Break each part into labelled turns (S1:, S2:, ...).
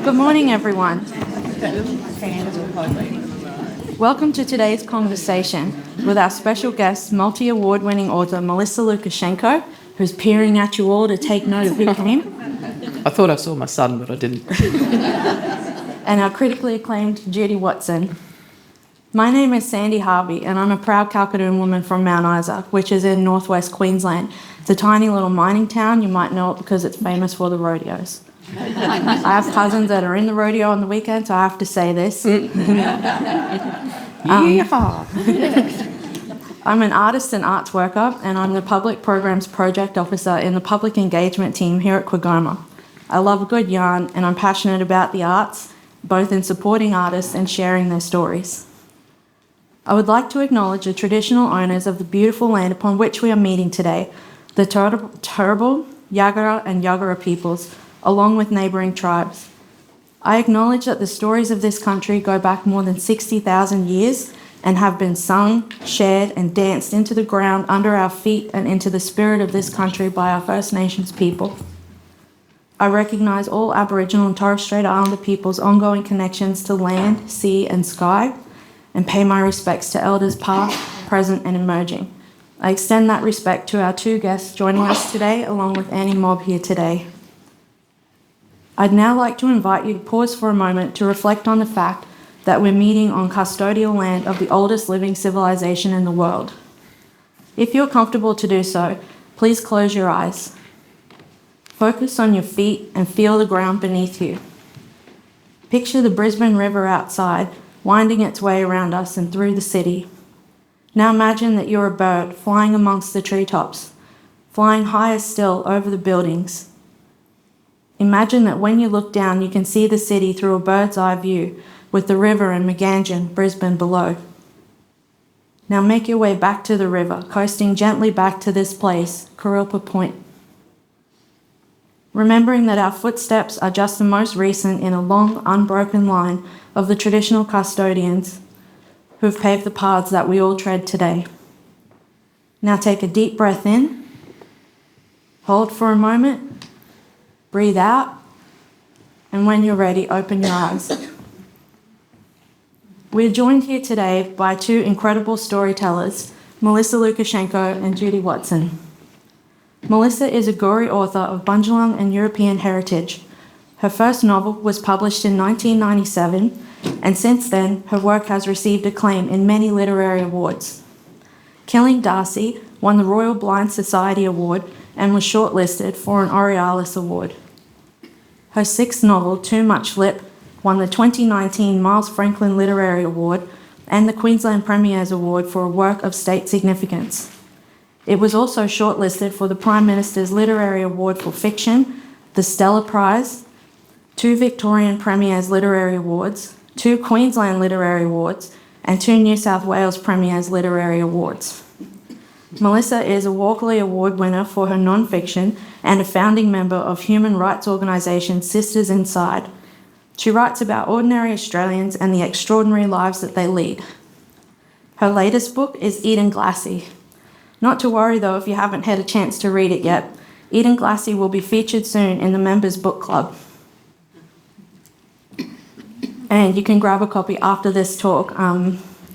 S1: Good morning, everyone. Welcome to today's conversation with our special guest, multi-award-winning author Melissa Lucashenko, who's peering at you all to take note of who came.
S2: I thought I saw my son, but I didn't.
S1: And our critically acclaimed Judy Watson. My name is Sandy Harvey, and I'm a proud Kalkadoon woman from Mount Isa, which is in northwest Queensland. It's a tiny little mining town. You might know it because it's famous for the rodeos. I have cousins that are in the rodeo on the weekend, so I have to say this. I'm an artist and arts worker, and I'm the Public Programs Project Officer in the Public Engagement team here at QAGOMA. I love a good yarn, and I'm passionate about the arts, both in supporting artists and sharing their stories. I would like to acknowledge the traditional owners of the beautiful land upon which we are meeting today, the Turrbal, Yagara and Yagara peoples, along with neighbouring tribes. I acknowledge that the stories of this country go back more than 60,000 years and have been sung, shared and danced into the ground under our feet and into the spirit of this country by our First Nations people. I recognise all Aboriginal and Torres Strait Islander people's ongoing connections to land, sea and sky, and pay my respects to elders past, present and emerging. I extend that respect to our two guests joining us today, along with Annie Mobb here today. I'd now like to invite you to pause for a moment to reflect on the fact that we're meeting on custodial land of the oldest living civilization in the world. If you're comfortable to do so, please close your eyes. Focus on your feet and feel the ground beneath you. Picture the Brisbane River outside, winding its way around us and through the city. Now imagine that you're a bird flying amongst the treetops, flying higher still over the buildings. Imagine that when you look down, you can see the city through a bird's eye view, with the river and Meganjin, Brisbane, below. Now make your way back to the river, coasting gently back to this place, Kurilpa Point. Remembering that our footsteps are just the most recent in a long, unbroken line of the traditional custodians who've paved the paths that we all tread today. Now take a deep breath in, hold for a moment, breathe out, and when you're ready, open your eyes. We're joined here today by two incredible storytellers, Melissa Lucashenko and Judy Watson. Melissa is a Gori author of Bundjalung and European heritage. Her first novel was published in 1997, and since then, her work has received acclaim in many literary awards. Killing Darcy won the Royal Blind Society Award and was shortlisted for an Aurealis Award. Her sixth novel, Too Much Lip, won the 2019 Miles Franklin Literary Award and the Queensland Premier's Award for a work of state significance. It was also shortlisted for the Prime Minister's Literary Award for Fiction, the Stella Prize, 2 Victorian Premier's Literary Awards, 2 Queensland Literary Awards, and 2 New South Wales Premier's Literary Awards. Melissa is a Walkley Award winner for her non-fiction and a founding member of human rights organisation Sisters Inside. She writes about ordinary Australians and the extraordinary lives that they lead. Her latest book is Eden Glassy. Not to worry though if you haven't had a chance to read it yet. Eden Glassy will be featured soon in the Members Book Club. And you can grab a copy after this talk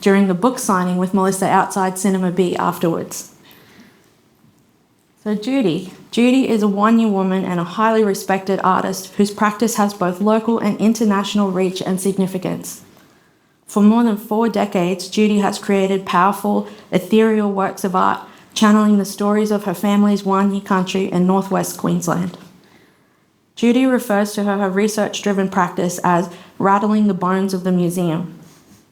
S1: during the book signing with Melissa outside Cinema B afterwards. So Judy is a one-year woman and a highly respected artist whose practice has both local and international reach and significance. For more than 4 decades, Judy has created powerful, ethereal works of art, channeling the stories of her family's Wanyi country in northwest Queensland. Judy refers to her research-driven practice as rattling the bones of the museum,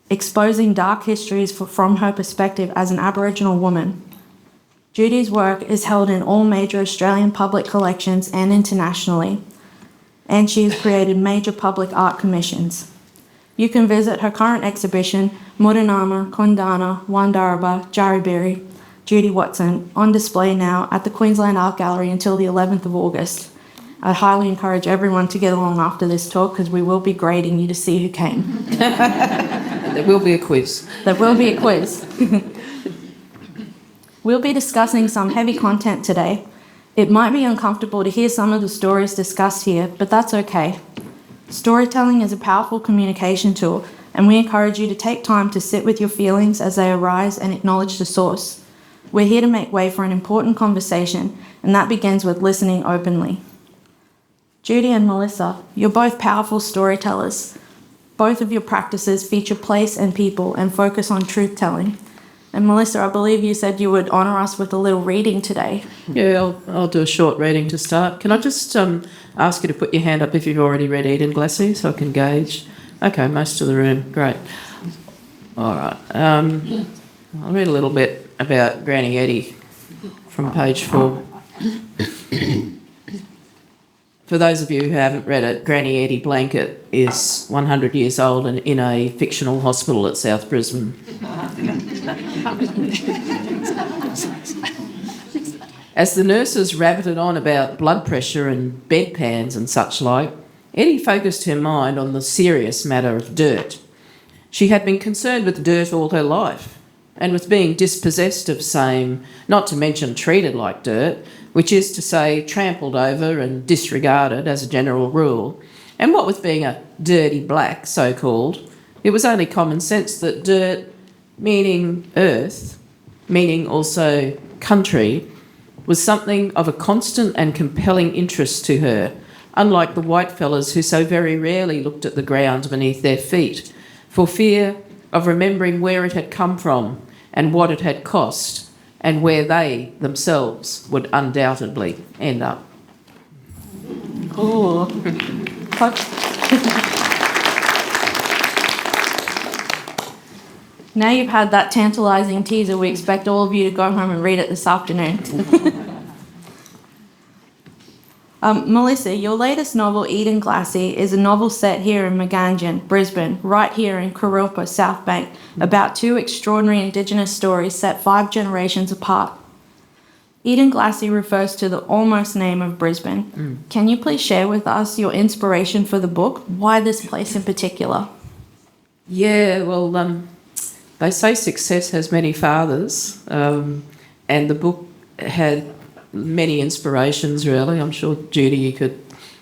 S1: exposing dark histories from her perspective as an Aboriginal woman. Judy's work is held in all major Australian public collections and internationally, and she has created major public art commissions. You can visit her current exhibition, Mudunama, Kundana, Wandaraba, Jarribirri, Judy Watson, on display now at the Queensland Art Gallery until the 11th of August. I highly encourage everyone to get along after this talk because we will be grading you to see who came.
S2: There will be a quiz.
S1: There will be a quiz. We'll be discussing some heavy content today. It might be uncomfortable to hear some of the stories discussed here, but that's okay. Storytelling is a powerful communication tool, and we encourage you to take time to sit with your feelings as they arise and acknowledge the source. We're here to make way for an important conversation, and that begins with listening openly. Judy and Melissa, you're both powerful storytellers. Both of your practices feature place and people and focus on truth-telling. And Melissa, I believe you said you would honour us with a little reading today.
S2: Yeah, I'll do a short reading to start. Can I just ask you to put your hand up if you've already read Eden Glassy so I can gauge? Okay, most of the room, great. All right. I'll read a little bit about Granny Eddie from page 4. For those of you who haven't read it, Granny Eddie Blanket is 100 years old and in a fictional hospital at South Brisbane. As the nurses rabbited on about blood pressure and bedpans and such like, Eddie focused her mind on the serious matter of dirt. She had been concerned with dirt all her life, and with being dispossessed of same, not to mention treated like dirt, which is to say trampled over and disregarded as a general rule. And what with being a dirty black, so-called, it was only common sense that dirt, meaning earth, meaning also country, was something of a constant and compelling interest to her, unlike the white fellas who so very rarely looked at the ground beneath their feet, for fear of remembering where it had come from and what it had cost, and where they themselves would undoubtedly end up.
S1: Oh. Now you've had that tantalising teaser, we expect all of you to go home and read it this afternoon. Melissa, your latest novel, Eden Glassy, is a novel set here in Maganjan, Brisbane, right here in Kurilpa, South Bank, about two extraordinary Indigenous stories set 5 generations apart. Eden Glassy refers to the almost name of Brisbane. Can you please share with us your inspiration for the book? Why this place in particular?
S2: Yeah, well, they say success has many fathers, and the book had many inspirations, really. I'm sure, Judy, you could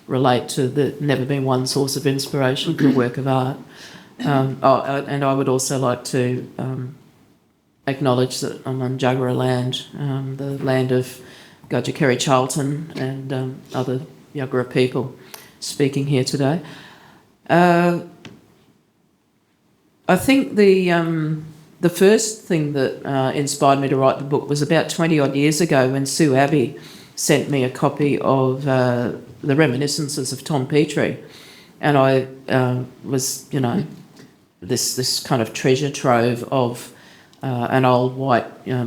S2: relate to the never been one source of inspiration for a work of art. And I would also like to acknowledge that I'm on Juggera land, the land of Gudjikeri Charlton and other Juggera people speaking here today. I think the first thing that inspired me to write the book was about 20-odd years ago when Sue Abbey sent me a copy of the Reminiscences of Tom Petrie. And I was, this kind of treasure trove of an old white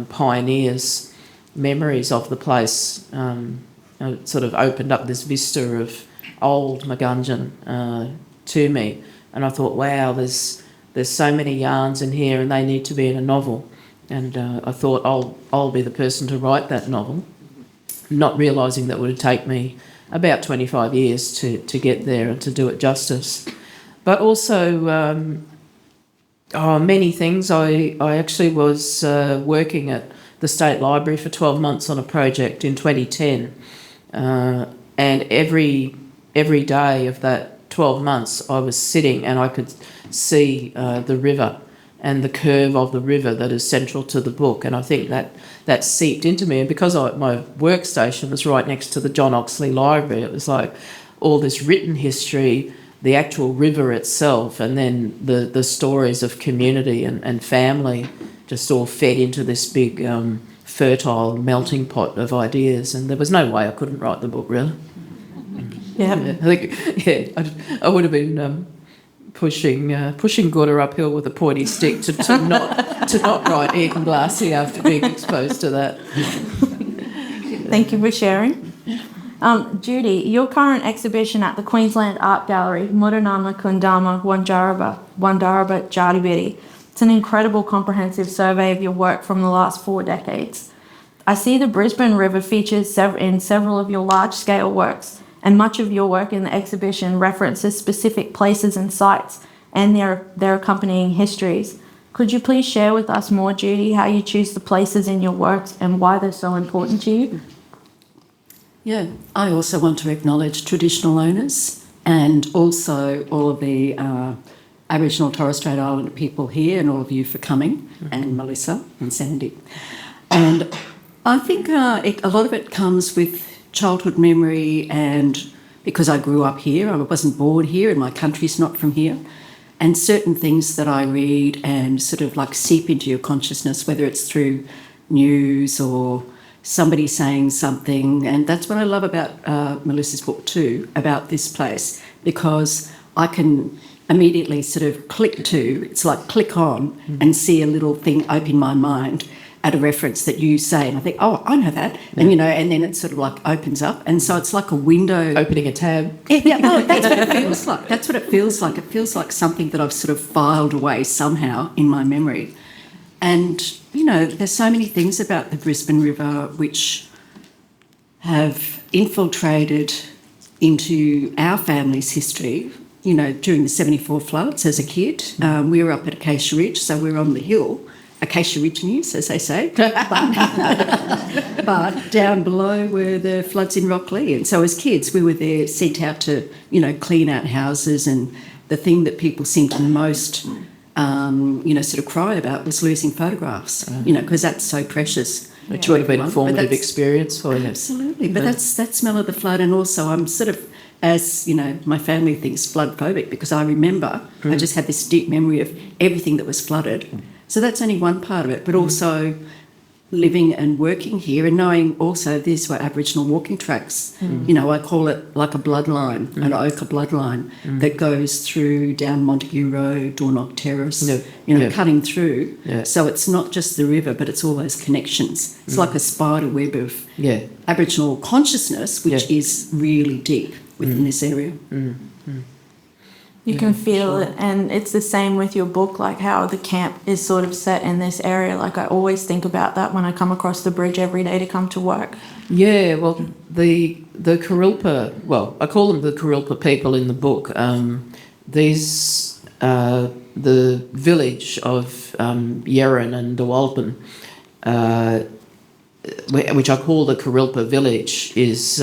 S2: pioneer's memories of the place. It sort of opened up this vista of old Magunjan to me. And I thought, wow, there's so many yarns in here and they need to be in a novel. And I thought I'll be the person to write that novel, not realising that it would take me about 25 years to get there and to do it justice. But also many things. I actually was working at the State Library for 12 months on a project in 2010. And every day of that 12 months I was sitting and I could see the river and the curve of the river that is central to the book, and I think that seeped into me. And because my workstation was right next to the John Oxley Library, it was like all this written history, the actual river itself, and then the stories of community and family just all fed into this big fertile melting pot of ideas, and there was no way I couldn't write the book, really.
S1: Yeah.
S2: I think I would have been pushing Gouda uphill with a pointy stick to not write Eden Glassy after being exposed to that.
S1: Thank you for sharing. Judy, your current exhibition at the Queensland Art Gallery, Mudunama, Kundana, Wandaraba, Jarribirri. It's an incredible comprehensive survey of your work from the last 4 decades. I see the Brisbane River features in several of your large-scale works, and much of your work in the exhibition references specific places and sites and their accompanying histories. Could you please share with us more, Judy, how you choose the places in your works and why they're so important to you?
S3: Yeah, I also want to acknowledge traditional owners and also all of the Aboriginal Torres Strait Islander people here, and all of you for coming, and Melissa and Sandy. And I think a lot of it comes with childhood memory, and because I grew up here, I wasn't born here, and my country's not from here. And certain things that I read and sort of like seep into your consciousness, whether it's through news or somebody saying something. And that's what I love about Melissa's book too, about this place, because I can immediately sort of click on and see a little thing open my mind at a reference that you say, and I think, oh, I know that, and and then it sort of like opens up, and so it's like a window
S2: Opening a tab.
S3: Yeah, that's what it feels like. That's what it feels like. It feels like something that I've sort of filed away somehow in my memory. And there's so many things about the Brisbane River which have infiltrated into our family's history. During the 74 floods as a kid, we were up at Acacia Ridge, so we were on the hill. Acacia Ridge News, as they say. But down below were the floods in Rocklea. And so as kids, we were there sent out to, clean out houses. And the thing that people seemed to most, sort of cry about was losing photographs, because that's so precious.
S2: Which would have been a formative experience for you.
S3: Absolutely. But that's that smell of the flood. And also I'm sort of, as my family thinks, flood phobic, because I remember, I just had this deep memory of everything that was flooded. So that's only one part of it, but also living and working here and knowing also these were Aboriginal walking tracks. I call it like a bloodline, an ochre bloodline that goes through down Montague Road, Dornoch Terrace, cutting through. Yeah. So it's not just the river, but it's all those connections. It's like a spider web of Aboriginal consciousness, which is really deep within this area.
S1: You can feel it, and it's the same with your book, like how the camp is sort of set in this area. Like I always think about that when I come across the bridge every day to come to work.
S2: Yeah, well, the Kurilpa, I call them the Kurilpa people in the book. The village of Yerrin and Dewalpin, which I call the Kurilpa village, is...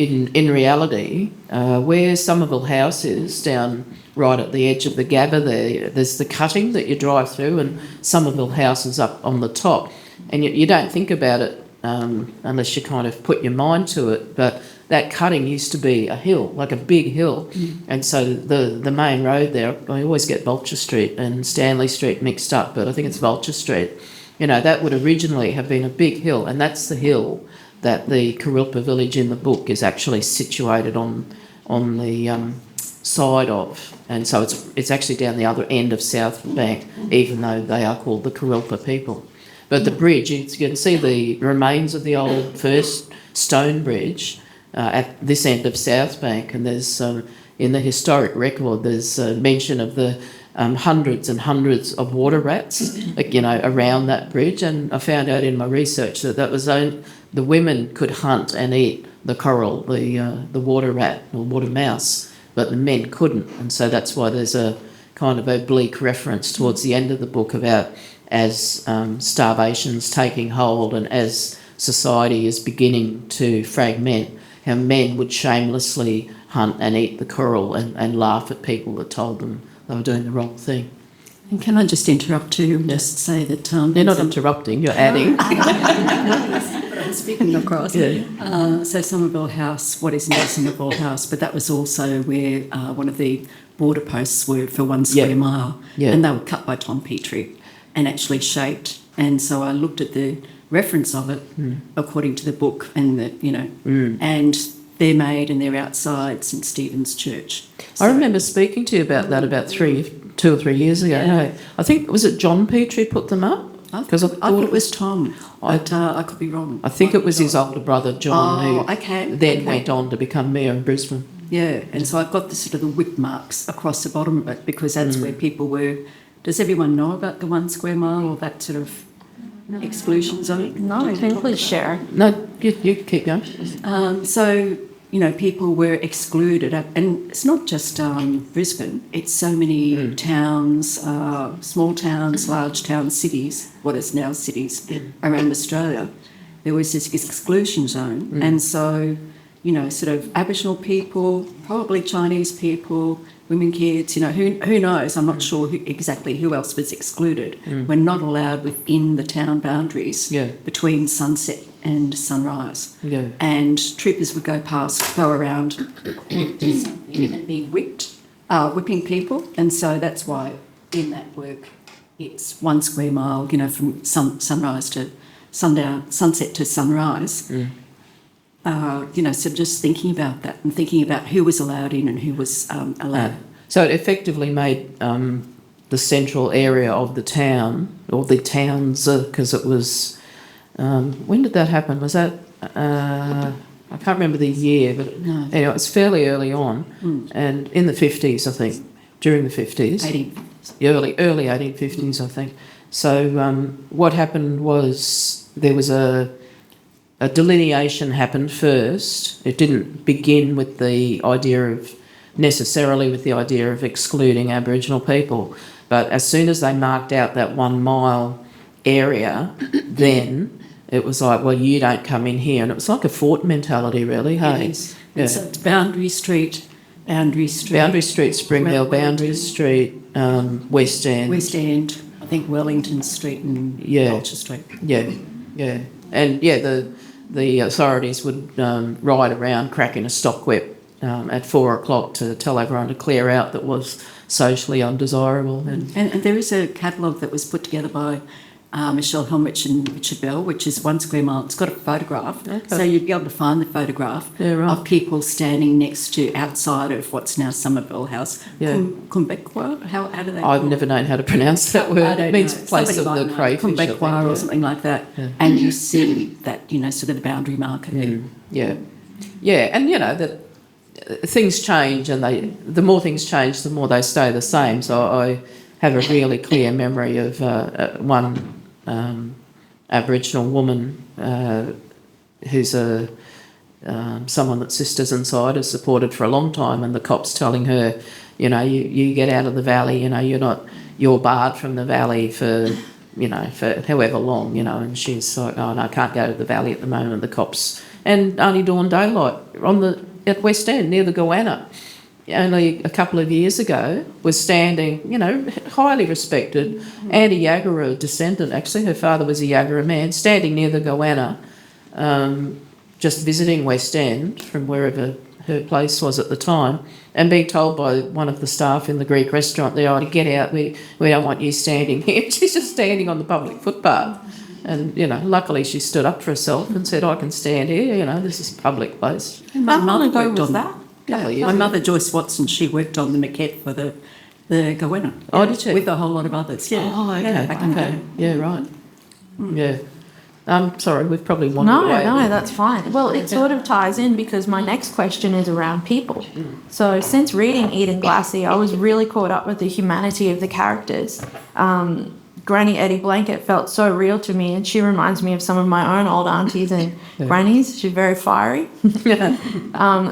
S2: In reality, where Somerville House is, down right at the edge of the Gabba there's the cutting that you drive through, and Somerville House is up on the top. And you don't think about it unless you kind of put your mind to it, but that cutting used to be a hill, like a big hill. And so the main road there, I always get Vulture Street and Stanley Street mixed up, but I think it's Vulture Street. That would originally have been a big hill, and that's the hill that the Kurilpa village in the book is actually situated on the side of, and so it's actually down the other end of South Bank, even though they are called the Kurilpa people. But the bridge, you can see the remains of the old first stone bridge at this end of South Bank, and there's in the historic record there's mention of the hundreds and hundreds of water rats, around that bridge, and I found out in my research that was only the women could hunt and eat the coral, the water rat or water mouse, but the men couldn't, and so that's why there's a kind of oblique reference towards the end of the book about as starvation's taking hold and as society is beginning to fragment, how men would shamelessly hunt and eat the coral and laugh at people that told them they were doing the wrong thing.
S3: And can I just interrupt too and just say that...
S2: You're not interrupting, you're adding.
S3: I'm speaking across. Yeah. So Somerville House, what is now Somerville House, but that was also where one of the border posts were for 1 square mile. Yeah. And they were cut by Tom Petrie and actually shaped. And so I looked at the reference of it according to the book, and and they're made and they're outside St Stephen's Church. So,
S2: I remember speaking to you about that about 2 or 3 years ago. Yeah. I think, was it John Petrie put them up?
S3: Because I thought it was Tom, but I could be wrong.
S2: I think it was his older brother, John, who then went on to become mayor of Brisbane.
S3: Yeah, and so I've got the sort of the whip marks across the bottom of it, because that's where people were. Does everyone know about the 1 square mile or that sort of exclusion zone?
S1: No, please share.
S2: No, you keep going.
S3: So, people were excluded. And it's not just Brisbane. It's so many towns, small towns, large towns, cities, what is now cities around Australia. There was this exclusion zone. And so sort of Aboriginal people, probably Chinese people, women, kids, who knows? I'm not sure exactly who else was excluded. We're not allowed within the town boundaries between sunset and sunrise.
S2: Yeah.
S3: And troopers would go around and be whipping people. And so that's why in that work it's 1 square mile, from sunrise to sundown, sunset to sunrise. So just thinking about that and thinking about who was allowed in and who was allowed.
S2: So it effectively made the central area of the town, or the towns, because it was... when did that happen? Was that... I can't remember the year, but anyway, it's fairly early on, and in the 50s, I think, during the 50s.
S3: 1850s.
S2: Early 1850s, I think. So what happened was there was a delineation happened first. It didn't begin with the idea of excluding Aboriginal people, but as soon as they marked out that 1 mile area, then it was like, well, you don't come in here, and it was like a fort mentality, really. Hey,
S3: yeah. So it's Boundary Street,
S2: Spring Hill, Boundary Street, West End,
S3: I think Wellington Street and Culture Street.
S2: Yeah, and the authorities would ride around cracking a stock whip at 4 o'clock to tell everyone to clear out that was socially undesirable. And
S3: there is a catalogue that was put together by Michelle Helmrich and Richard Bell, which is 1 square mile. It's got a photograph, so you'd be able to find the photograph of people standing next to outside of what's now Somerville House. Kumbekwa? How do they?
S2: I've never known how to pronounce that word. It means place of the crayfish.
S3: Kumbekwa or something like that. Yeah. And you see that sort of the boundary marker there.
S2: Yeah, and that things change, and the more things change, the more they stay the same. So I have a really clear memory of one Aboriginal woman who's someone that Sisters Inside has supported for a long time, and the cops telling her, you get out of the valley, you're barred from the valley for however long, and she's like, oh no, I can't go to the valley at the moment. The cops, and only dawn daylight at West End near the Goanna, only a couple of years ago, was standing, highly respected, and a Yagara descendant, actually, her father was a Yagara man, standing near the Goanna, just visiting West End from wherever her place was at the time, and being told by one of the staff in the Greek restaurant there, to get out, we don't want you standing here. She's just standing on the public footpath. And, luckily she stood up for herself and said, I can stand here, this is a public place.
S1: How long ago was that?
S3: My mother, Joyce Watson, she worked on the maquette for the Goanna.
S2: Oh, did she?
S3: With a whole lot of others, yeah.
S2: Oh, okay. Yeah, right. Yeah. I'm sorry, we've probably wandered away.
S1: No, that's fine. Well, it sort of ties in because my next question is around people. So since reading Eden Glassy, I was really caught up with the humanity of the characters. Granny Eddie Blanket felt so real to me, and she reminds me of some of my own old aunties and grannies. She's very fiery.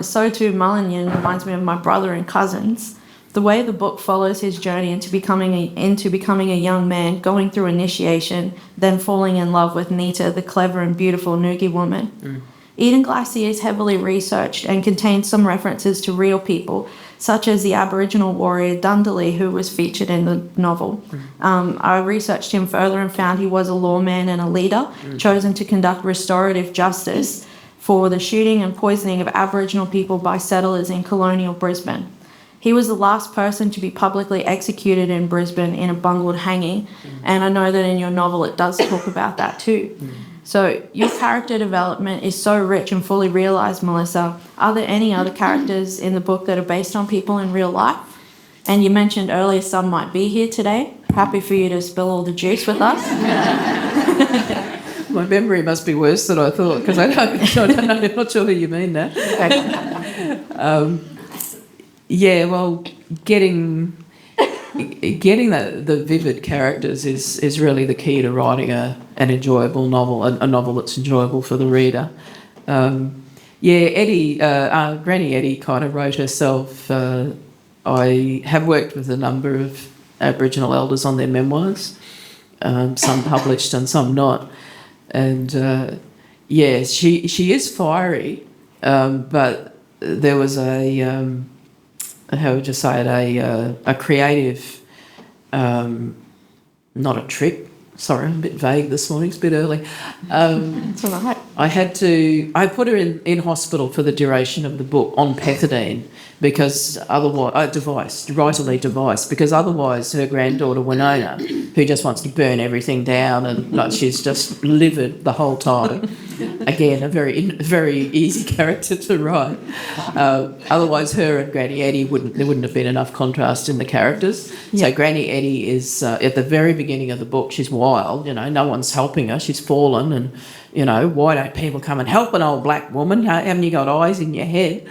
S1: So too Mulligan reminds me of my brother and cousins. The way the book follows his journey into becoming a young man, going through initiation, then falling in love with Nita, the clever and beautiful Noogie woman. Eden Glassy is heavily researched and contains some references to real people, such as the Aboriginal warrior Dundalli, who was featured in the novel. I researched him further and found he was a lawman and a leader, chosen to conduct restorative justice for the shooting and poisoning of Aboriginal people by settlers in colonial Brisbane. He was the last person to be publicly executed in Brisbane in a bungled hanging, and I know that in your novel it does talk about that too. So your character development is so rich and fully realised, Melissa. Are there any other characters in the book that are based on people in real life? And you mentioned earlier some might be here today. Happy for you to spill all the juice with us.
S2: My memory must be worse than I thought, because I'm not sure who you mean now. Getting the vivid characters is really the key to writing an enjoyable novel, a novel that's enjoyable for the reader. Granny Eddie kind of wrote herself. I have worked with a number of Aboriginal elders on their memoirs, some published and some not. And she is fiery, But there was how would you say it, a creative, not a trip. Sorry, I'm a bit vague this morning. It's a bit early.
S1: That's all right.
S2: I put her in hospital for the duration of the book on pethidine because otherwise, because otherwise her granddaughter Winona, who just wants to burn everything down and like she's just livid the whole time. Again, a very easy character to write. Otherwise, her and Granny Eddie there wouldn't have been enough contrast in the characters. So Granny Eddie is at the very beginning of the book. She's wild, no one's helping her. She's fallen, and why don't people come and help an old black woman? Haven't you got eyes in your head?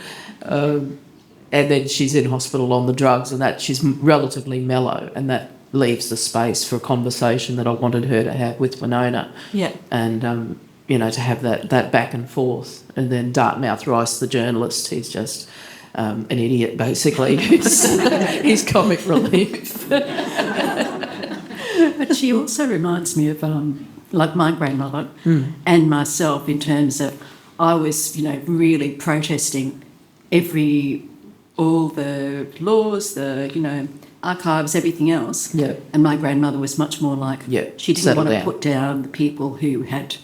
S2: And then she's in hospital on the drugs, and that she's relatively mellow, and that leaves the space for a conversation that I wanted her to have with Winona.
S1: Yeah. And
S2: to have that back and forth. And then Dartmouth Rice, the journalist, he's just an idiot, basically. He's comic relief.
S3: But she also reminds me of, like my grandmother and myself in terms of I was, really protesting all the laws, archives, everything else.
S2: Yeah.
S3: And my grandmother was much more like, she didn't want to put down the people who had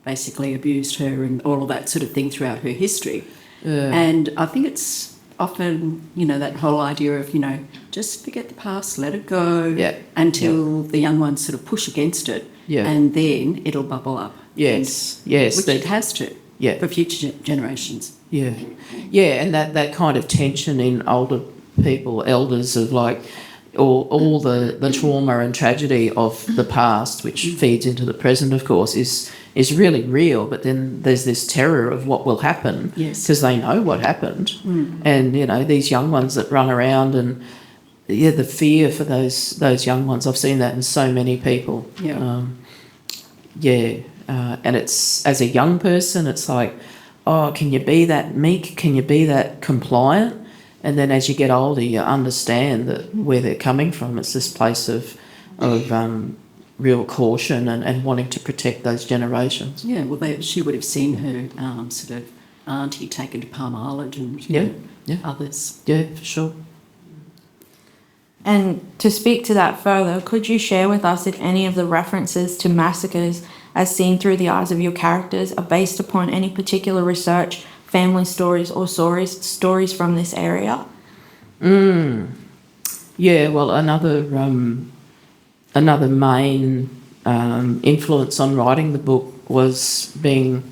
S3: basically abused her and all of that sort of thing throughout her history. And I think it's often, that whole idea of, just forget the past, let it go until the young ones sort of push against it and then it'll bubble up.
S2: Yes.
S3: Which it has to for future generations.
S2: Yeah, and that kind of tension in older people, elders, of like all the trauma and tragedy of the past, which feeds into the present, of course, is really real. But then there's this terror of what will happen because they know what happened, and these young ones that run around and the fear for those young ones. I've seen that in so many people. And it's as a young person, it's like, oh, can you be that meek? Can you be that compliant? And then as you get older, you understand that where they're coming from. It's this place of real caution and wanting to protect those generations.
S3: Yeah, well, she would have seen her sort of auntie taken to Palm Island and others.
S2: Yeah, for sure.
S1: And to speak to that further, could you share with us if any of the references to massacres as seen through the eyes of your characters are based upon any particular research, family stories or stories from this area?
S2: Yeah, well, another main influence on writing the book was being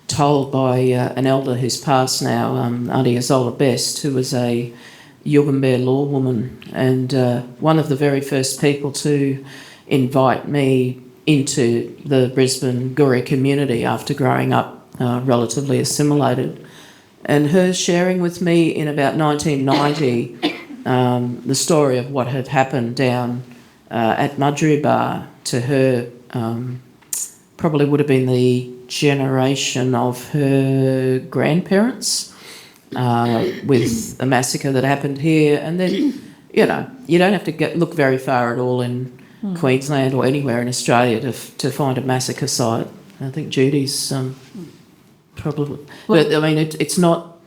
S2: told by an elder who's passed now, Auntie Azola Best, who was a Yugambeh law woman, and one of the very first people to invite me into the Brisbane Gurri community after growing up relatively assimilated. And her sharing with me in about 1990 the story of what had happened down at Mudunama to her probably would have been the generation of her grandparents with a massacre that happened here. And then, you don't have to look very far at all in Queensland or anywhere in Australia to find a massacre site. I think Judy's probably... But, I mean, it's not...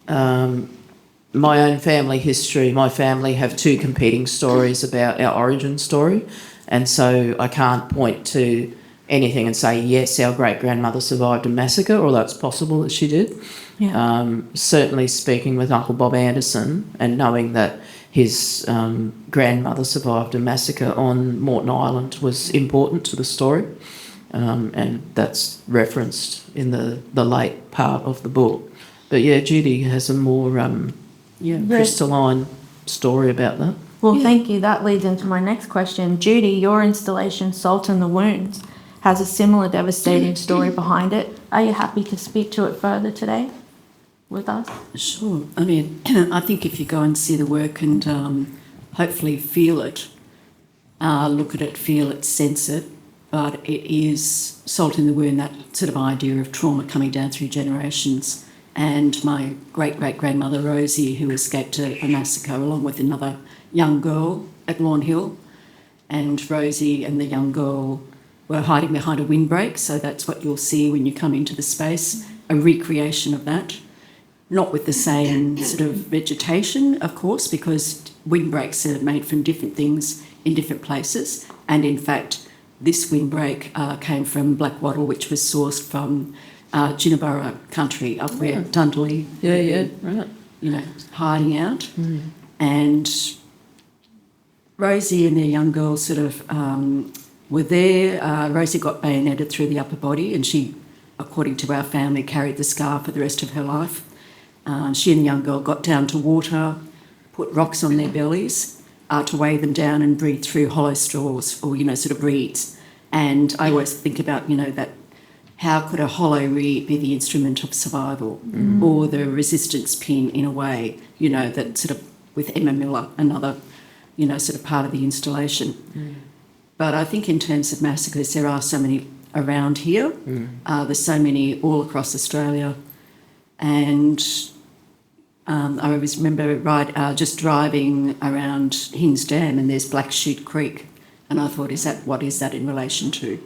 S2: my own family history, my family have two competing stories about our origin story, and so I can't point to anything and say, yes, our great-grandmother survived a massacre, although it's possible that she did. Yeah. Certainly speaking with Uncle Bob Anderson and knowing that his grandmother survived a massacre on Moreton Island was important to the story, and that's referenced in the late part of the book. But yeah, Judy has a more crystalline story about that.
S1: Well, thank you. That leads into my next question. Judy, your installation, Salt in the Wounds, has a similar devastating story behind it. Are you happy to speak to it further today with us?
S3: Sure. I mean, I think if you go and see the work and hopefully feel it, look at it, feel it, sense it, but it is Salt in the Wound, that sort of idea of trauma coming down through generations. And my great-great-grandmother, Rosie, who escaped a massacre along with another young girl at Lawn Hill. And Rosie and the young girl were hiding behind a windbreak, so that's what you'll see when you come into the space. a recreation of that, not with the same sort of vegetation, of course, because windbreaks are made from different things in different places. And in fact, this windbreak came from black wattle, which was sourced from Jinnaburra country, up where Dundalli,
S2: Right.
S3: you know, hiding out. And Rosie and their young girl sort of were there. Rosie got bayoneted through the upper body, and she, according to our family, carried the scar for the rest of her life. She and the young girl got down to water, put rocks on their bellies to weigh them down and breathe through hollow straws or, you know, sort of reeds. And I always think about, you know, that how could a hollow reed be the instrument of survival or the resistance pin in a way, you know, that sort of with Emma Miller, another, you know, sort of part of the installation. But I think in terms of massacres, there are so many around here. There's so many all across Australia. And I always remember just driving around Hinds Dam, and there's Black Chute Creek. And I thought, what is that in relation to?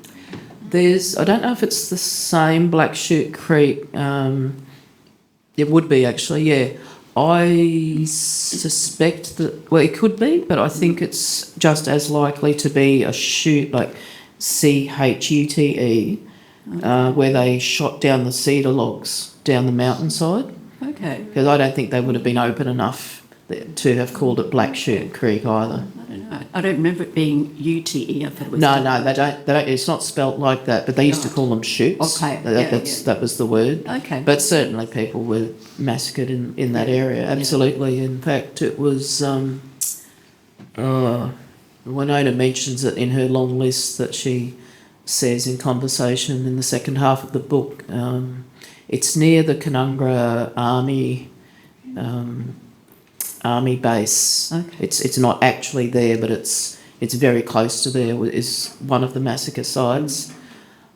S2: I don't know if it's the same Black Chute Creek. It would be actually, yeah. I suspect that, well, it could be, but I think it's just as likely to be a chute, like CHUTE, where they shot down the cedar logs down the mountainside.
S3: Okay.
S2: Because I don't think they would have been open enough to have called it Black Chute Creek either.
S3: I don't know. I don't remember it being UTE. I thought it was.
S2: No, they don't. It's not spelt like that. But they used to call them chutes.
S3: Okay.
S2: That was the word.
S3: Okay.
S2: But certainly people were massacred in that area. Absolutely. In fact, it was. Winona mentions it in her long list that she says in conversation in the second half of the book. It's near the Canungra Army base.
S3: Okay.
S2: It's not actually there, but it's very close to there. Is one of the massacre sites.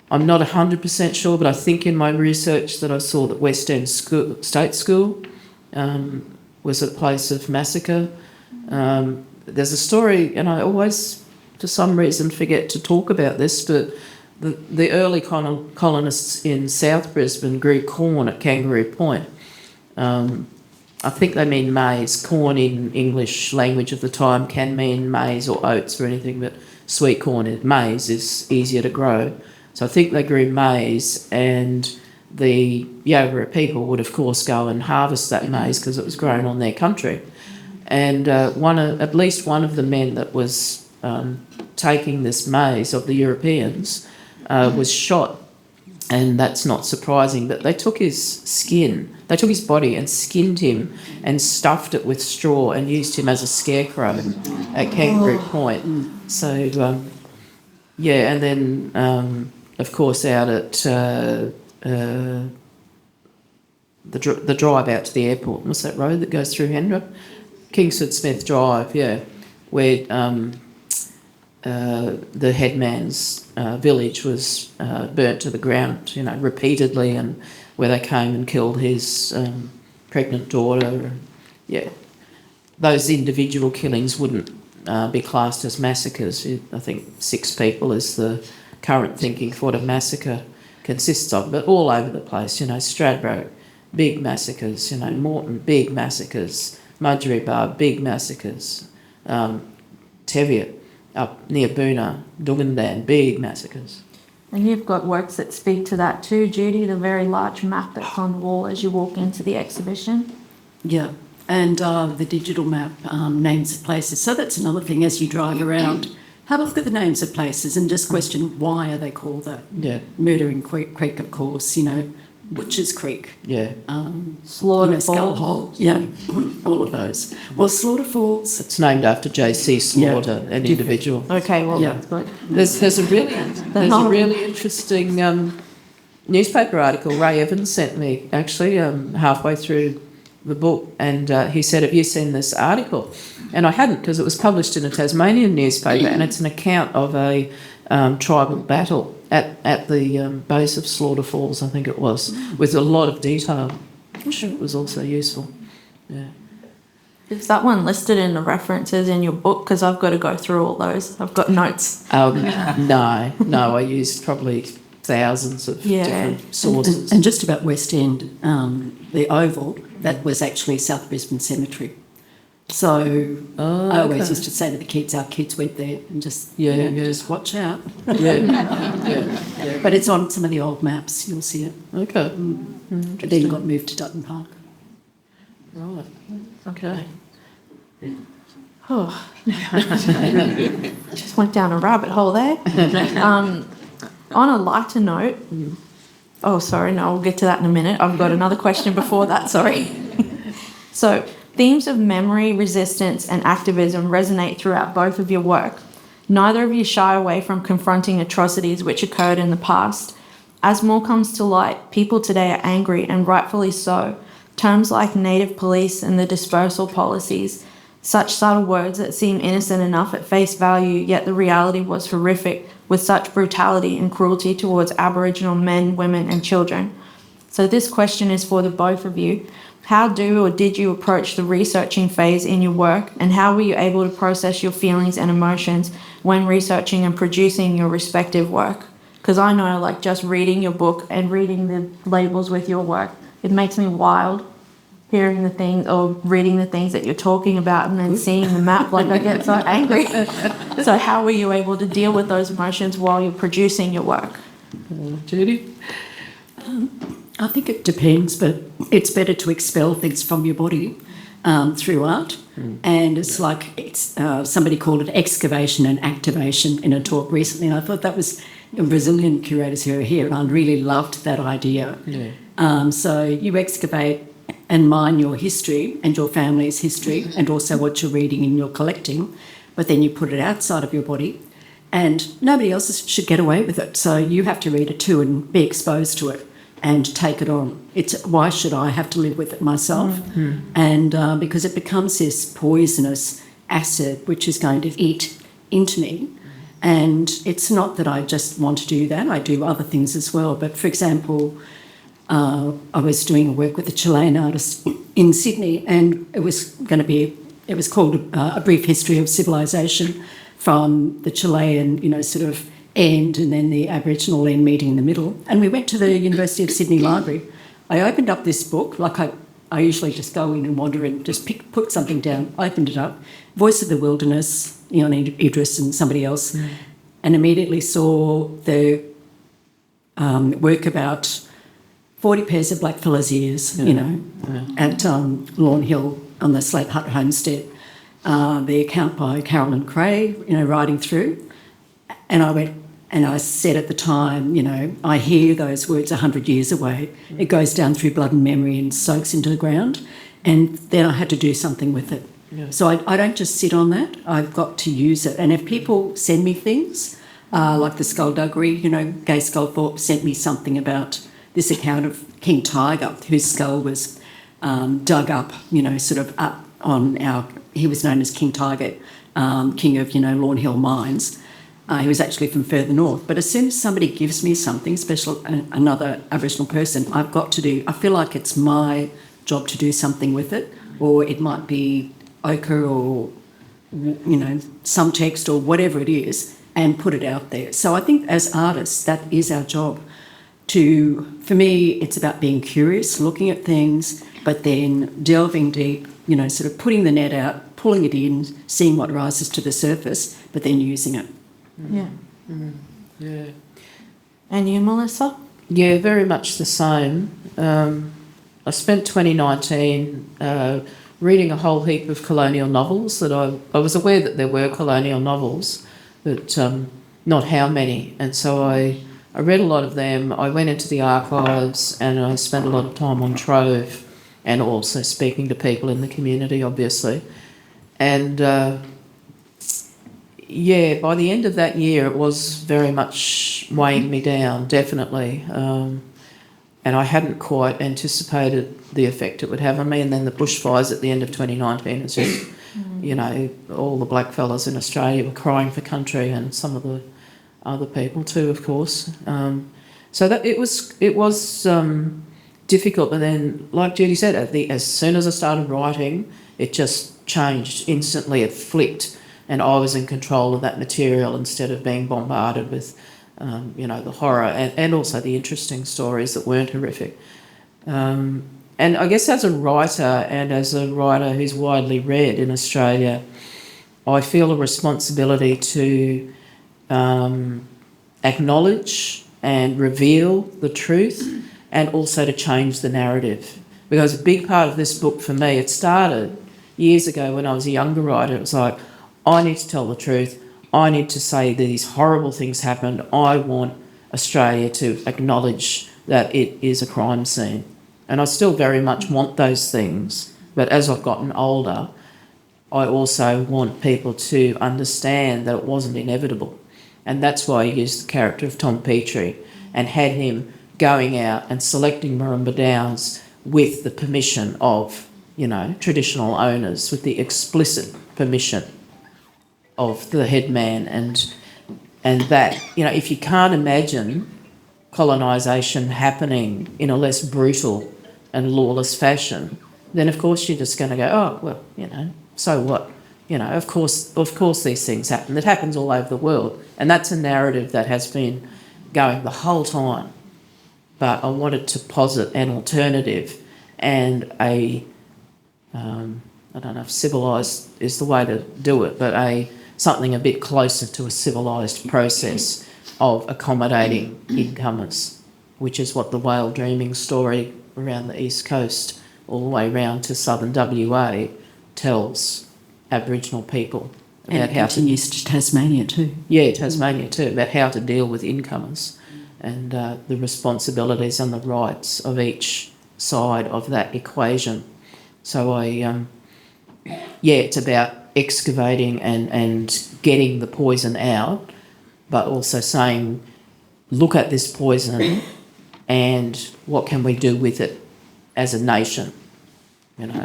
S2: I'm not 100% sure, but I think in my research that I saw that West End State School was a place of massacre. There's a story, and I always, for some reason, forget to talk about this, but the early colonists in South Brisbane grew corn at Kangaroo Point. I think they mean maize. Corn in English language of the time can mean maize or oats or anything, but sweet corn, maize, is easier to grow. So I think they grew maize, and the Yarrabirri people would, of course, go and harvest that maize because it was grown on their country. And at least one of the men that was taking this maize of the Europeans was shot. And that's not surprising, but they took his body and skinned him and stuffed it with straw and used him as a scarecrow at Kangaroo Point. So, and then, of course, out at the drive out to the airport. What's that road that goes through Hendra? Kingsford Smith Drive, where the headman's village was burnt to the ground, repeatedly, and where they came and killed his pregnant daughter. Those individual killings wouldn't be classed as massacres. I think 6 people is the current thinking for what a massacre consists of, but all over the place. Stradbroke, big massacres. Moreton, big massacres. Mudunama, big massacres. Teviot, up near Boona, Dungandan, big massacres.
S1: And you've got works that speak to that too, Judy, the very large map that's on the wall as you walk into the exhibition.
S3: Yeah, and the digital map names of places. So that's another thing as you drive around. Have a look at the names of places and just question why are they called that.
S2: Yeah.
S3: Murdering Creek, of course, Butcher's Creek.
S2: Yeah.
S1: Slaughter
S3: Skull
S1: Falls.
S3: Hole. Yeah, all of those. Well, Slaughter Falls.
S2: It's named after J.C. Slaughter, an individual.
S1: Okay, well,
S3: Yeah.
S1: that's good.
S2: There's a really interesting newspaper article Ray Evans sent me, actually, halfway through the book, and he said, "Have you seen this article?" And I hadn't, because it was published in a Tasmanian newspaper, and it's an account of a tribal battle at the base of Slaughter Falls, I think it was, with a lot of detail. I'm sure it was also useful. Yeah.
S1: Is that one listed in the references in your book? Because I've got to go through all those. I've got notes.
S2: No, I used probably thousands of
S1: Yeah.
S2: different sources.
S3: And just about West End, the Oval, that was actually South Brisbane Cemetery. So I always used to say to the kids, our kids went there and just, just watch out.
S2: Yeah.
S3: But it's on some of the old maps, you'll see it.
S2: Okay.
S3: But then it got moved to Dutton Park.
S2: Right. Okay.
S1: Oh. Just went down a rabbit hole there. On a lighter note, oh, sorry, no, we'll get to that in a minute. I've got another question before that, sorry. So, themes of memory, resistance, and activism resonate throughout both of your work. Neither of you shy away from confronting atrocities which occurred in the past. As more comes to light, people today are angry, and rightfully so. Terms like native police and the dispersal policies, such subtle words that seem innocent enough at face value, yet the reality was horrific, with such brutality and cruelty towards Aboriginal men, women, and children. So this question is for the both of you. How do or did you approach the researching phase in your work, and how were you able to process your feelings and emotions when researching and producing your respective work? Because I know, like, just reading your book and reading the labels with your work, it makes me wild hearing the things or reading the things that you're talking about and then seeing the map. Like, I get so angry. So how were you able to deal with those emotions while you're producing your work?
S2: Judy?
S3: I think it depends, but it's better to expel things from your body through art. And it's like somebody called it excavation and activation in a talk recently. And I thought that was Brazilian curators who are here, and I really loved that idea.
S2: Yeah.
S3: So you excavate and mine your history and your family's history and also what you're reading and you're collecting, but then you put it outside of your body and nobody else should get away with it. So you have to read it too and be exposed to it and take it on. It's why should I have to live with it myself? And because it becomes this poisonous acid which is going to eat into me. And it's not that I just want to do that, I do other things as well. But for example, I was doing work with a Chilean artist in Sydney, and it was called A Brief History of Civilization, from the Chilean, sort of end and then the Aboriginal end meeting in the middle. And we went to the University of Sydney Library. I opened up this book, like I usually just go in and wander in, just put something down, opened it up, Voice of the Wilderness, Idris and somebody else, and immediately saw the work about 40 pairs of blackfellas' ears, at Lawn Hill on the Slate Hut homestead. The account by Carolyn Cray, riding through. And I went, and I said at the time, I hear those words 100 years away. It goes down through blood and memory and soaks into the ground. And then I had to do something with it. Yeah. So I don't just sit on that. I've got to use it. And if people send me things, like the skullduggery, Gay Skullthorpe sent me something about this account of King Tiger, whose skull was dug up, sort of up on he was known as King Tiger, king of, Lawn Hill mines. He was actually from further north. But as soon as somebody gives me something special, another Aboriginal person, I feel like it's my job to do something with it, or it might be ochre or, some text or whatever it is, and put it out there. So I think as artists, that is our job. For me, it's about being curious, looking at things, but then delving deep, sort of putting the net out, pulling it in, seeing what rises to the surface, but then using it.
S1: Yeah.
S2: Yeah.
S1: And you, Melissa?
S2: Yeah, very much the same. I spent 2019 reading a whole heap of colonial novels that I was aware that there were colonial novels, but not how many. And so I read a lot of them. I went into the archives and I spent a lot of time on Trove and also speaking to people in the community, obviously. And, by the end of that year, it was very much weighing me down, definitely. And I hadn't quite anticipated the effect it would have on me. And then the bushfires at the end of 2019, it's just, all the black fellas in Australia were crying for country, and some of the other people too, of course. So that it was difficult, but then, like Judy said, as soon as I started writing, it just changed instantly. It flipped, and I was in control of that material instead of being bombarded with the horror and also the interesting stories that weren't horrific. And I guess as a writer who's widely read in Australia, I feel a responsibility to acknowledge and reveal the truth and also to change the narrative. Because a big part of this book for me, it started years ago when I was a younger writer. It was like, I need to tell the truth. I need to say these horrible things happened. I want Australia to acknowledge that it is a crime scene. And I still very much want those things. But as I've gotten older, I also want people to understand that it wasn't inevitable. And that's why I used the character of Tom Petrie and had him going out and selecting Maroomba Downs with the permission of, traditional owners, with the explicit permission of the headman. And that, if you can't imagine colonisation happening in a less brutal and lawless fashion, then of course you're just going to go, oh, well, so what? Of course these things happen. It happens all over the world. And that's a narrative that has been going the whole time. But I wanted to posit an alternative and I don't know if civilised is the way to do it, but something a bit closer to a civilised process of accommodating incomers, which is what the whale dreaming story around the East Coast all the way round to southern WA tells Aboriginal people.
S3: And it continues to Tasmania too.
S2: Yeah, Tasmania too, about how to deal with incomers and the responsibilities and the rights of each side of that equation. So it's about excavating and getting the poison out, but also saying, look at this poison and what can we do with it as a nation,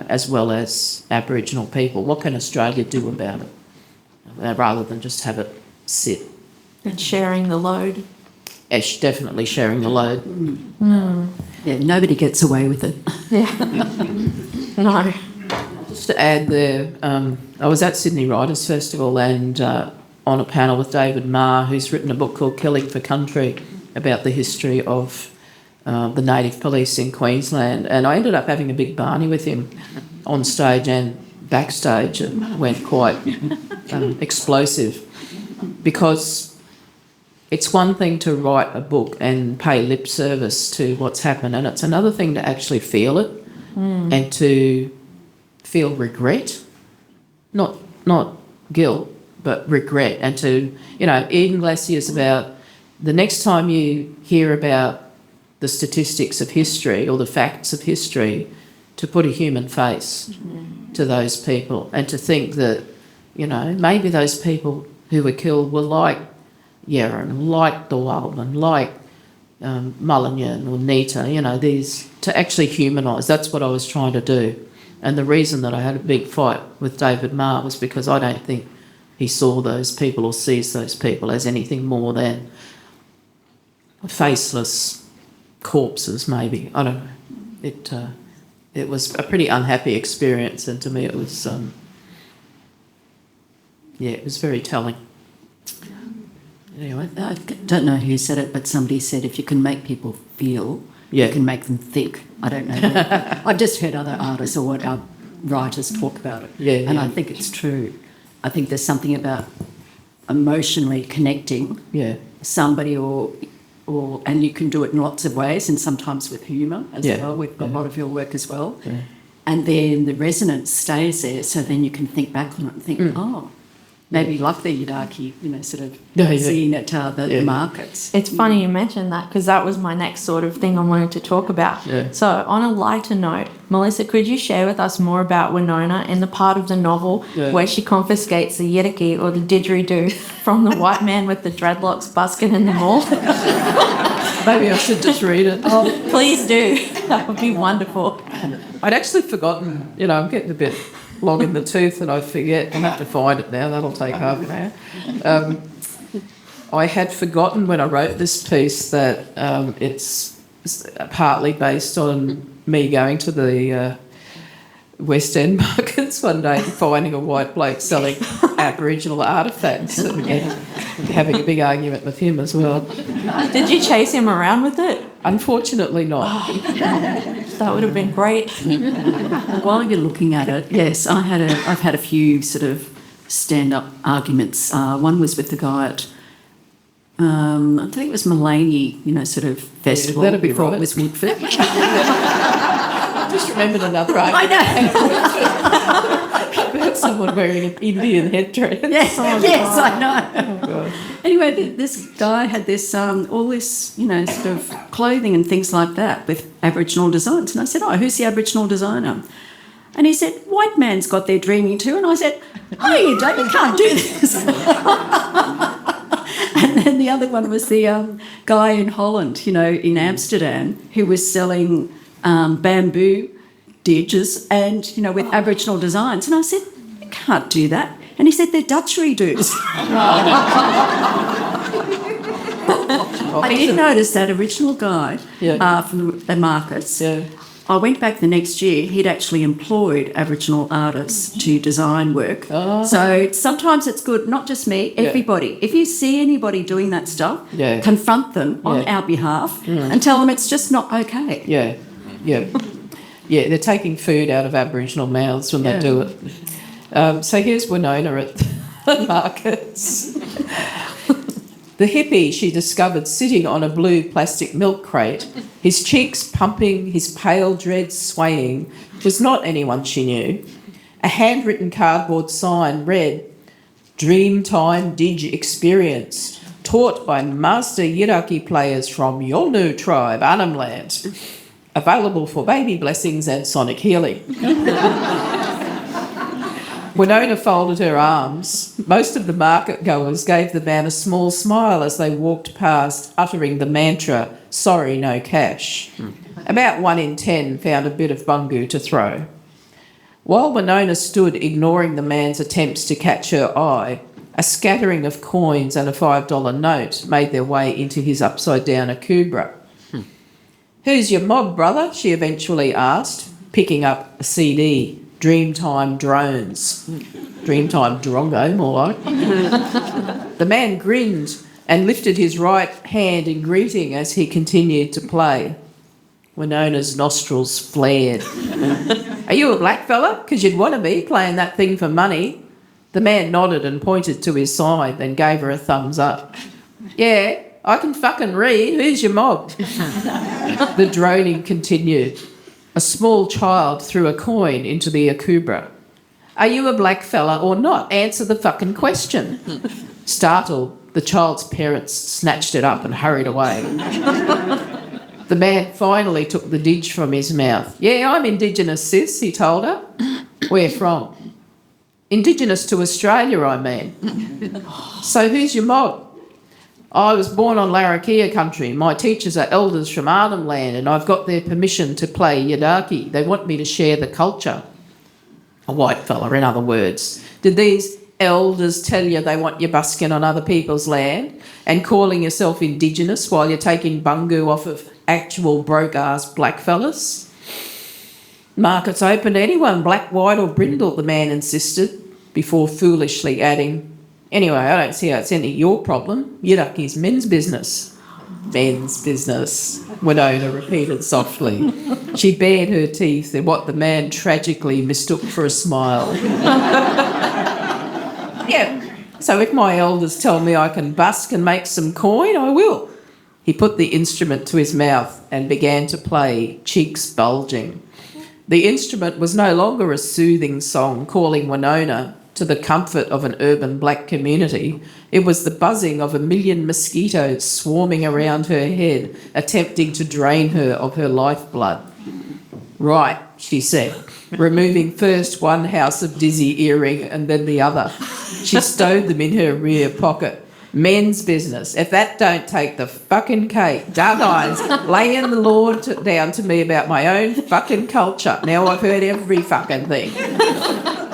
S2: as well as Aboriginal people. What can Australia do about it, rather than just have it sit?
S1: And sharing the load.
S2: It's definitely sharing the load.
S3: Yeah, nobody gets away with it.
S1: Yeah. No.
S2: Just to add there, I was at Sydney Writers' Festival and on a panel with David Marr, who's written a book called Killing for Country about the history of the native police in Queensland. And I ended up having a big barney with him on stage and backstage. It went quite explosive because it's one thing to write a book and pay lip service to what's happened, and it's another thing to actually feel it and to feel regret, not guilt, but regret. And to, Eden Glacier's about the next time you hear about the statistics of history or the facts of history, to put a human face to those people and to think that, maybe those people who were killed were like Yeren, like the Wildman, like Mullingan or Nita, these, to actually humanise. That's what I was trying to do. And the reason that I had a big fight with David Marr was because I don't think he saw those people or sees those people as anything more than faceless corpses, maybe. I don't know. It was a pretty unhappy experience, and to me it was, it was very telling. Anyway.
S3: I don't know who said it, but somebody said if you can make people feel, you can make them think. I don't know. I've just heard other artists or what our writers talk about it. And I think it's true. I think there's something about emotionally connecting somebody and you can do it in lots of ways, and sometimes with humour as well. We've got a lot of your work as well. Yeah. And then the resonance stays there, so then you can think back on it and think, maybe like the Yidaki, sort of seeing at the markets.
S1: It's funny you mentioned that, because that was my next sort of thing I wanted to talk about. Yeah. So on a lighter note, Melissa, could you share with us more about Winona in the part of the novel where she confiscates the yidaki or the didgeridoo from the white man with the dreadlocks busking in the mall?
S2: Maybe I should just read it.
S1: Oh, please do. That would be wonderful.
S2: I'd actually forgotten, I'm getting a bit long in the tooth and I forget. I'll have to find it now. That'll take half an hour. I had forgotten when I wrote this piece that it's partly based on me going to the West End markets one day and finding a white bloke selling Aboriginal artefacts. having a big argument with him as well.
S1: Did you chase him around with it?
S2: Unfortunately not.
S1: That would have been great.
S3: While you're looking at it, yes, I've had a few sort of stand-up arguments. One was with the guy at, I think it was Mullaney, sort of festival
S2: that'd be
S3: before
S2: right.
S3: it was Woodford.
S2: I just remembered another argument.
S3: I know.
S2: About someone wearing an Indian headdress.
S3: Yes, yes, I know.
S2: Oh, God.
S3: Anyway, this guy had this all this, sort of clothing and things like that with Aboriginal designs. And I said, "Oh, who's the Aboriginal designer?" And he said, "White man's got their dreaming too." And I said, "Oh, you don't, you can't do this." And then the other one was the guy in Holland, in Amsterdam, who was selling bamboo didges and, with Aboriginal designs. And I said, "You can't do that." And he said, "They're Dutch redos." I did notice that original guy from the markets.
S2: Yeah.
S3: I went back the next year, he'd actually employed Aboriginal artists to design work.
S2: Oh.
S3: So sometimes it's good, not just me, everybody. If you see anybody doing that stuff, confront them on our behalf and tell them it's just not okay.
S2: Yeah, yeah. Yeah, they're taking food out of Aboriginal mouths when they do it. So here's Winona at the markets. The hippie she discovered sitting on a blue plastic milk crate, his cheeks pumping, his pale dreads swaying, was not anyone she knew. A handwritten cardboard sign read, "Dreamtime Dig Experience, taught by master Yiraki players from Yolnu tribe, Arnhem Land. Available for baby blessings and sonic healing." Winona folded her arms. Most of the market goers gave the man a small smile as they walked past, uttering the mantra, "Sorry, no cash." About 1 in 10 found a bit of bungu to throw. While Winona stood ignoring the man's attempts to catch her eye, a scattering of coins and a $5 note made their way into his upside-down akubra. "Who's your mob, brother?" she eventually asked, picking up a CD. Dreamtime Drones. Dreamtime Drongo, more like. The man grinned and lifted his right hand in greeting as he continued to play. Winona's nostrils flared. "Are you a black fella? 'Cause you'd want to be playing that thing for money." The man nodded and pointed to his side, then gave her a thumbs up. "Yeah, I can fucking read. Who's your mob?" The droning continued. A small child threw a coin into the akubra. "Are you a black fella or not? Answer the fucking question." Startled, the child's parents snatched it up and hurried away. The man finally took the didge from his mouth. "Yeah, I'm Indigenous, sis," he told her. "Where from?" "Indigenous to Australia, I mean." "So who's your mob?" "I was born on Larrakia country. My teachers are elders from Arnhem Land and I've got their permission to play Yidaki. They want me to share the culture." A white fella, in other words. "Did these elders tell you they want you busking on other people's land and calling yourself Indigenous while you're taking bungu off of actual broke-ass black fellas?" "Market's open to anyone, black, white or brindle," the man insisted, before foolishly adding, "Anyway, I don't see how it's any of your problem. Yiraki's men's business." "Men's business," Winona repeated softly. She bared her teeth in what the man tragically mistook for a smile. "Yeah, so if my elders tell me I can busk and make some coin, I will." He put the instrument to his mouth and began to play, cheeks bulging. The instrument was no longer a soothing song calling Winona to the comfort of an urban black community. It was the buzzing of a million mosquitoes swarming around her head, attempting to drain her of her lifeblood. "Right," she said, removing first one house of dizzy earring and then the other. She stowed them in her rear pocket. "Men's business. If that don't take the fucking cake, dark eyes, laying the law down to me about my own fucking culture. Now I've heard every fucking thing."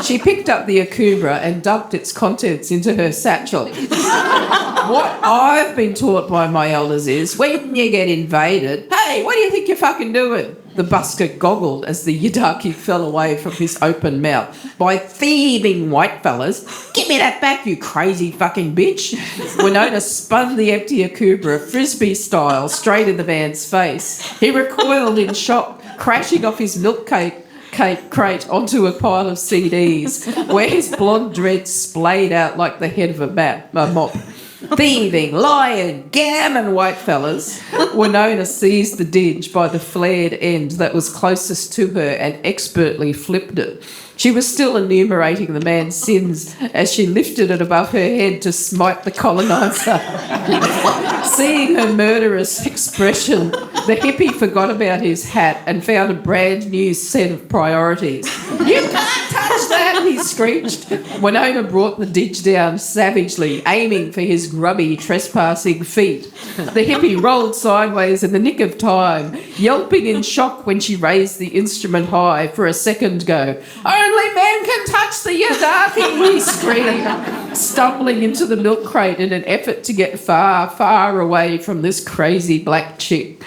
S2: She picked up the akubra and dumped its contents into her satchel. "What I've been taught by my elders is when you get invaded, hey, what do you think you're fucking doing? The busker goggled as the yidaki fell away from his open mouth. "By thieving whitefellas, give me that back, you crazy fucking bitch." Winona spun the empty akubra, frisbee style, straight in the man's face. He recoiled in shock, crashing off his milk crate onto a pile of CDs, where his blonde dreads splayed out like the head of a mop. "Thieving, lying, gammon whitefellas." Winona seized the dinge by the flared end that was closest to her and expertly flipped it. She was still enumerating the man's sins as she lifted it above her head to smite the coloniser. Seeing her murderous expression, the hippie forgot about his hat and found a brand new set of priorities. "You can't touch that," he screeched. Winona brought the dinge down savagely, aiming for his grubby, trespassing feet. The hippie rolled sideways in the nick of time, yelping in shock when she raised the instrument high for a second go. "Only men can touch the yidaki," he screamed, stumbling into the milk crate in an effort to get far, far away from this crazy black chick.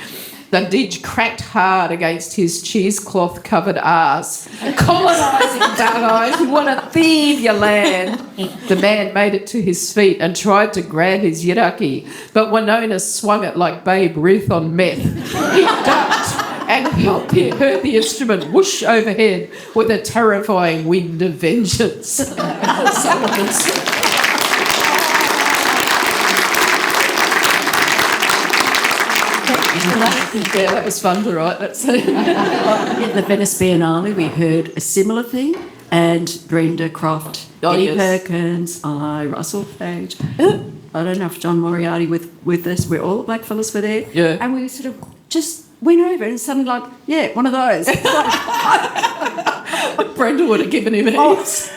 S2: The dinge cracked hard against his cheesecloth-covered arse. "Colonising dug-eyes, you want to thieve your land." The man made it to his feet and tried to grab his yidaki, but Winona swung it like Babe Ruth on meth. He ducked and heard the instrument whoosh overhead with a terrifying wind of vengeance. Yeah, that was fun to write. At
S3: the Venice Biennale, we heard a similar thing, and Brenda Croft, Eddie Perkins, Russell Page. I don't know if John Moriarty with us. We're all the blackfellas were there.
S2: Yeah.
S3: And we sort of just went over and suddenly like, yeah, one of those.
S2: Brenda would have given him heaps.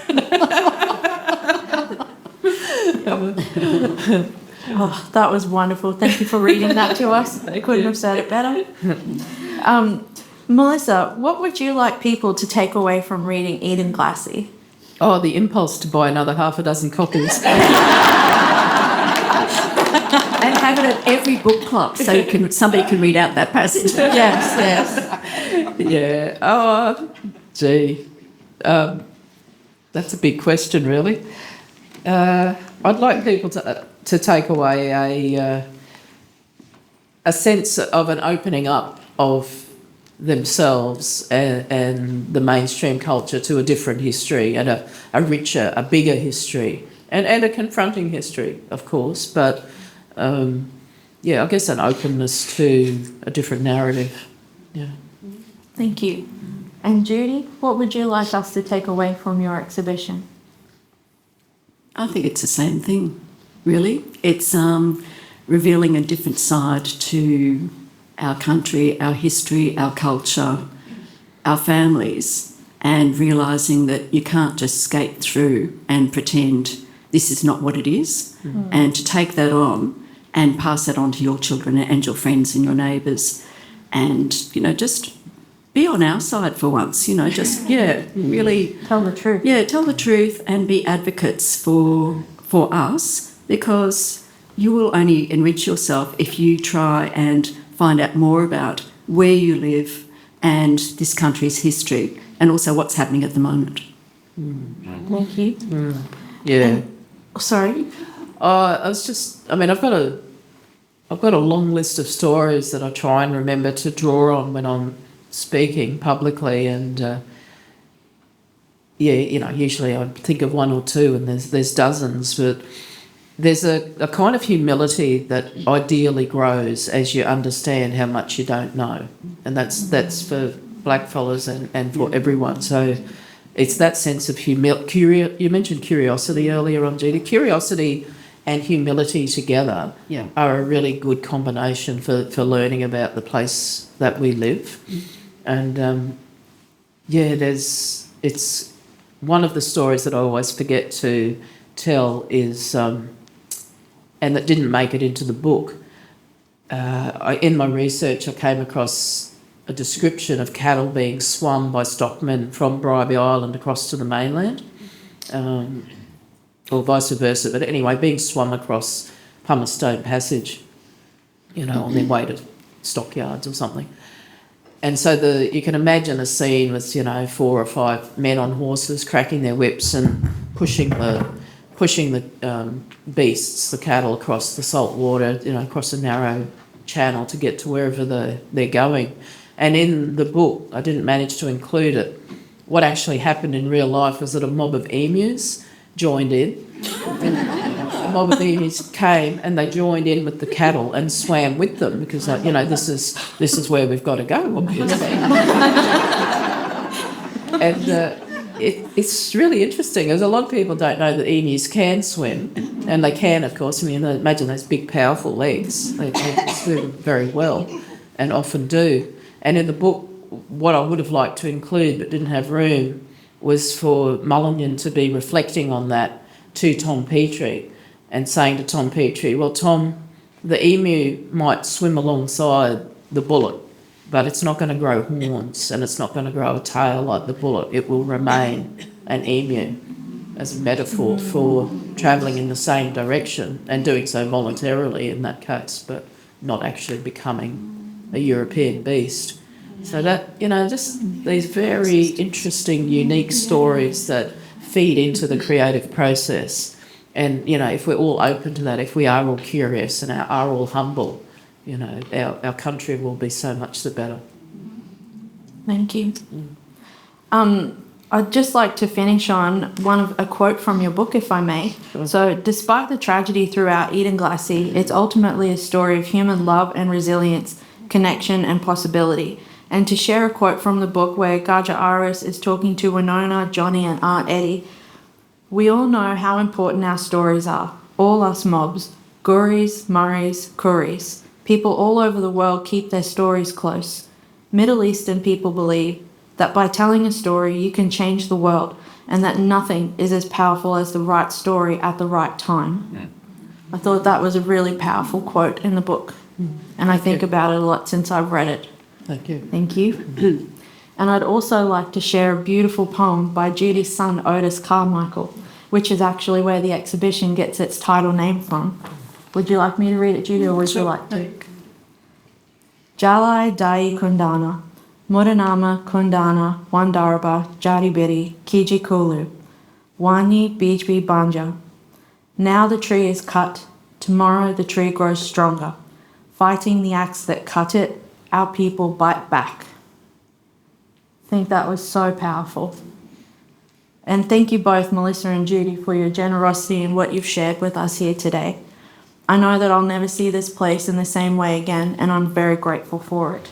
S1: Oh, that was wonderful. Thank you for reading that to us. I couldn't have said it better. Melissa, what would you like people to take away from reading Eden Glassy?
S2: Oh, the impulse to buy another half a dozen copies.
S3: And have it at every book club so somebody can read out that passage.
S1: Yes.
S2: Yeah. Oh, gee. That's a big question, really. I'd like people to take away a sense of an opening up of themselves and the mainstream culture to a different history and a richer, a bigger history and a confronting history, of course, but I guess an openness to a different narrative. Yeah.
S1: Thank you. And Judy, what would you like us to take away from your exhibition?
S3: I think it's the same thing, really. It's revealing a different side to our country, our history, our culture, our families, and realising that you can't just skate through and pretend this is not what it is, and to take that on and pass that on to your children and your friends and your neighbours, and, just be on our side for once, really...
S1: Tell the truth.
S3: Yeah, tell the truth and be advocates for us, because you will only enrich yourself if you try and find out more about where you live and this country's history and also what's happening at the moment.
S1: Thank you.
S2: Yeah.
S1: Sorry?
S2: I've got a long list of stories that I try and remember to draw on when I'm speaking publicly, and usually I think of one or two, and there's dozens, but there's a kind of humility that ideally grows as you understand how much you don't know, and that's for blackfellas and for everyone. So it's that sense of humility. You mentioned curiosity earlier on, Judy. Curiosity and humility together are a really good combination for learning about the place that we live. And it's one of the stories that I always forget to tell is, and that didn't make it into the book. In my research, I came across a description of cattle being swum by stockmen from Bribie Island across to the mainland, or vice versa. But anyway, being swum across Pumice Stone Passage, on their way to stockyards or something. And so you can imagine a scene with, 4 or 5 men on horses cracking their whips and pushing the beasts, the cattle, across the salt water, across a narrow channel to get to wherever they're going. And in the book, I didn't manage to include it. What actually happened in real life was that a mob of emus joined in. A mob of emus came and they joined in with the cattle and swam with them because, this is where we've got to go, obviously. And it's really interesting, as a lot of people don't know that emus can swim, and they can, of course. I mean, imagine those big, powerful legs. They swim very well and often do. And in the book, what I would have liked to include but didn't have room was for Mulligan to be reflecting on that to Tom Petrie and saying to Tom Petrie, well, Tom, the emu might swim alongside the bullet, but it's not going to grow horns and it's not going to grow a tail like the bullet. It will remain an emu as a metaphor for travelling in the same direction and doing so voluntarily in that case, but not actually becoming a European beast. So that, just these very interesting, unique stories that feed into the creative process. And, if we're all open to that, if we are all curious and are all humble, our country will be so much the better.
S1: Thank you. I'd just like to finish on a quote from your book, if I may.
S2: Sure.
S1: So, despite the tragedy throughout Eden Glacier, it's ultimately a story of human love and resilience, connection and possibility. And to share a quote from the book where Gaja Aris is talking to Winona, Johnny and Aunt Eddie, we all know how important our stories are, all us mobs, Guris, Murrays, Kuris. People all over the world keep their stories close. Middle Eastern people believe that by telling a story you can change the world and that nothing is as powerful as the right story at the right time. Yeah. I thought that was a really powerful quote in the book, and I think about it a lot since I've read it.
S2: Thank you.
S1: Thank you. And I'd also like to share a beautiful poem by Judy's son Otis Carmichael, which is actually where the exhibition gets its title name from. Would you like me to read it, Judy, or would you like to? Jalai Dai Kundana, Mudunama Kundana, Wandaraba, Jarribirri, Kiji Kulu, Wanyi Bijbi Banja. Now the tree is cut, tomorrow the tree grows stronger. Fighting the axe that cut it, our people bite back. I think that was so powerful. And thank you both, Melissa and Judy, for your generosity and what you've shared with us here today. I know that I'll never see this place in the same way again, and I'm very grateful for it.